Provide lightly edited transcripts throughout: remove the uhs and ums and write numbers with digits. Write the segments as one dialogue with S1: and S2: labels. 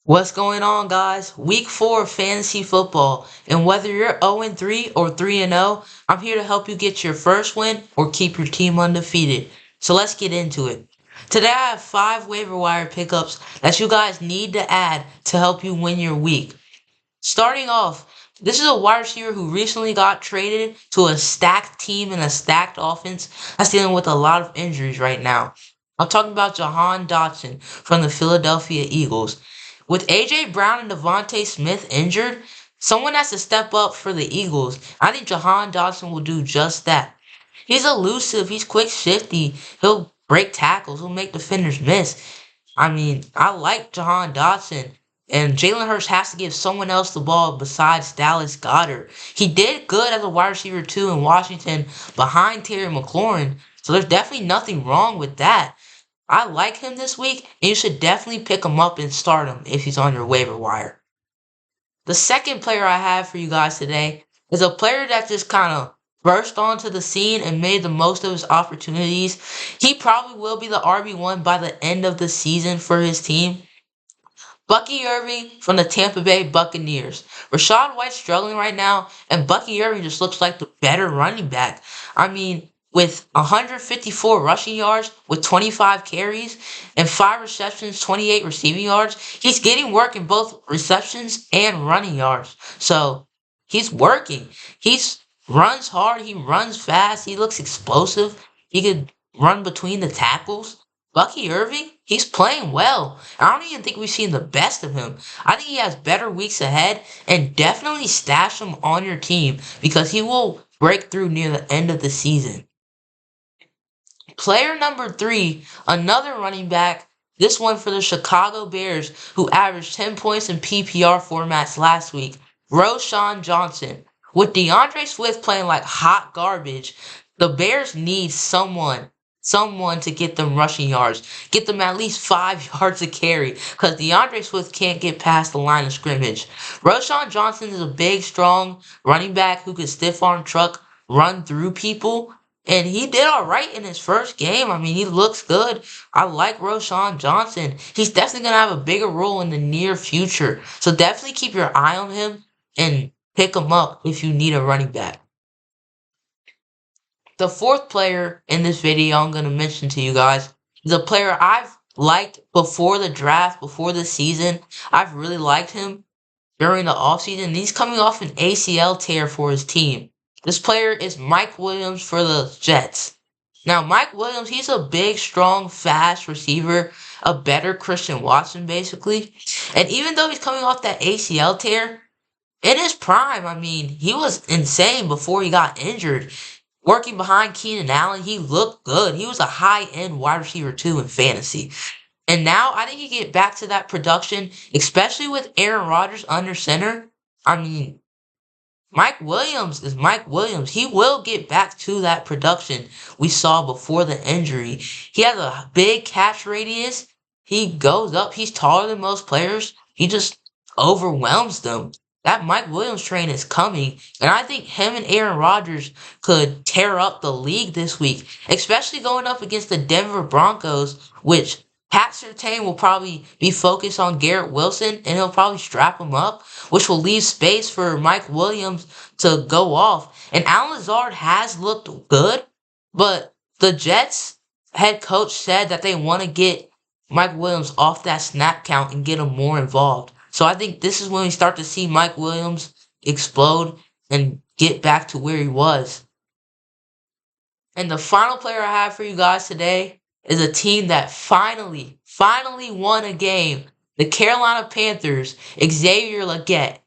S1: What's going on, guys? Week 4 of fantasy football. And whether you're 0-3 or 3-0, I'm here to help you get your first win or keep your team undefeated. So let's get into it. Today I have 5 waiver wire pickups that you guys need to add to help you win your week. Starting off, this is a wide receiver who recently got traded to a stacked team and a stacked offense that's dealing with a lot of injuries right now. I'm talking about Jahan Dotson from the Philadelphia Eagles. With A.J. Brown and Devontae Smith injured, someone has to step up for the Eagles. I think Jahan Dotson will do just that. He's elusive, he's quick, shifty, he'll break tackles, he'll make defenders miss. I like Jahan Dotson, and Jalen Hurts has to give someone else the ball besides Dallas Goedert. He did good as a wide receiver too in Washington behind Terry McLaurin, so there's definitely nothing wrong with that. I like him this week, and you should definitely pick him up and start him if he's on your waiver wire. The second player I have for you guys today is a player that just kind of burst onto the scene and made the most of his opportunities. He probably will be the RB1 by the end of the season for his team. Bucky Irving from the Tampa Bay Buccaneers. Rashad White's struggling right now, and Bucky Irving just looks like the better running back. With 154 rushing yards, with 25 carries, and 5 receptions, 28 receiving yards, he's getting work in both receptions and running yards. So he's working. He's runs hard, he runs fast, he looks explosive. He could run between the tackles. Bucky Irving, he's playing well. I don't even think we've seen the best of him. I think he has better weeks ahead, and definitely stash him on your team because he will break through near the end of the season. Player number 3, another running back, this one for the Chicago Bears, who averaged 10 points in PPR formats last week, Roschon Johnson. With DeAndre Swift playing like hot garbage, the Bears need someone to get them rushing yards, get them at least 5 yards a carry, because DeAndre Swift can't get past the line of scrimmage. Roschon Johnson is a big, strong running back who can stiff arm truck, run through people, and he did all right in his first game. He looks good. I like Roschon Johnson. He's definitely going to have a bigger role in the near future. So definitely keep your eye on him and pick him up if you need a running back. The fourth player in this video I'm going to mention to you guys is a player I've liked before the draft, before the season. I've really liked him during the offseason. He's coming off an ACL tear for his team. This player is Mike Williams for the Jets. Now, Mike Williams, he's a big, strong, fast receiver, a better Christian Watson, basically. And even though he's coming off that ACL tear, in his prime, he was insane before he got injured. Working behind Keenan Allen, he looked good. He was a high-end wide receiver, too, in fantasy. And now, I think he get back to that production, especially with Aaron Rodgers under center. Mike Williams is Mike Williams. He will get back to that production we saw before the injury. He has a big catch radius. He goes up. He's taller than most players. He just overwhelms them. That Mike Williams train is coming, and I think him and Aaron Rodgers could tear up the league this week, especially going up against the Denver Broncos, which Pat Surtain will probably be focused on Garrett Wilson, and he'll probably strap him up, which will leave space for Mike Williams to go off. And Alan Lazard has looked good, but the Jets head coach said that they want to get Mike Williams off that snap count and get him more involved. So I think this is when we start to see Mike Williams explode and get back to where he was. And the final player I have for you guys today is a team that finally won a game. The Carolina Panthers, Xavier Legette.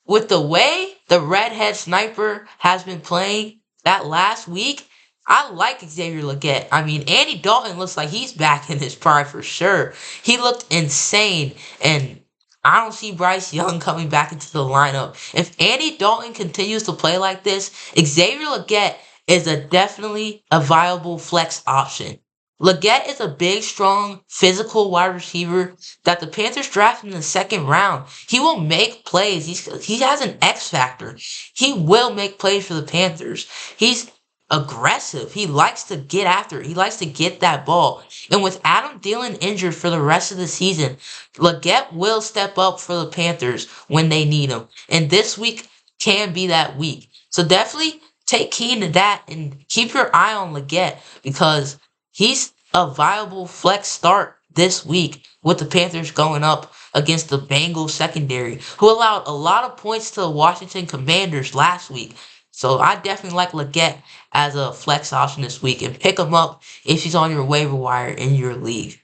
S1: With the way the redhead sniper has been playing that last week, I like Xavier Legette. Andy Dalton looks like he's back in his prime for sure. He looked insane, and I don't see Bryce Young coming back into the lineup. If Andy Dalton continues to play like this, Xavier Legette is definitely a viable flex option. Legette is a big, strong, physical wide receiver that the Panthers drafted in the second round. He will make plays. He has an X factor. He will make plays for the Panthers. He's aggressive. He likes to get after it. He likes to get that ball. And with Adam Thielen injured for the rest of the season, Leggett will step up for the Panthers when they need him. And this week can be that week. So definitely take heed to that and keep your eye on Leggett because he's a viable flex start this week with the Panthers going up against the Bengals secondary, who allowed a lot of points to the Washington Commanders last week. So I definitely like Leggett as a flex option this week and pick him up if he's on your waiver wire in your league.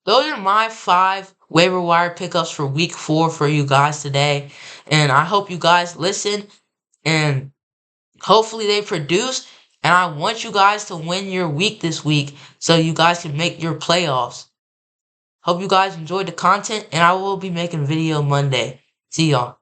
S1: Those are my 5 waiver wire pickups for week 4 for you guys today. And I hope you guys listen and hopefully they produce. And I want you guys to win your week this week so you guys can make your playoffs. Hope you guys enjoyed the content and I will be making video Monday. See y'all.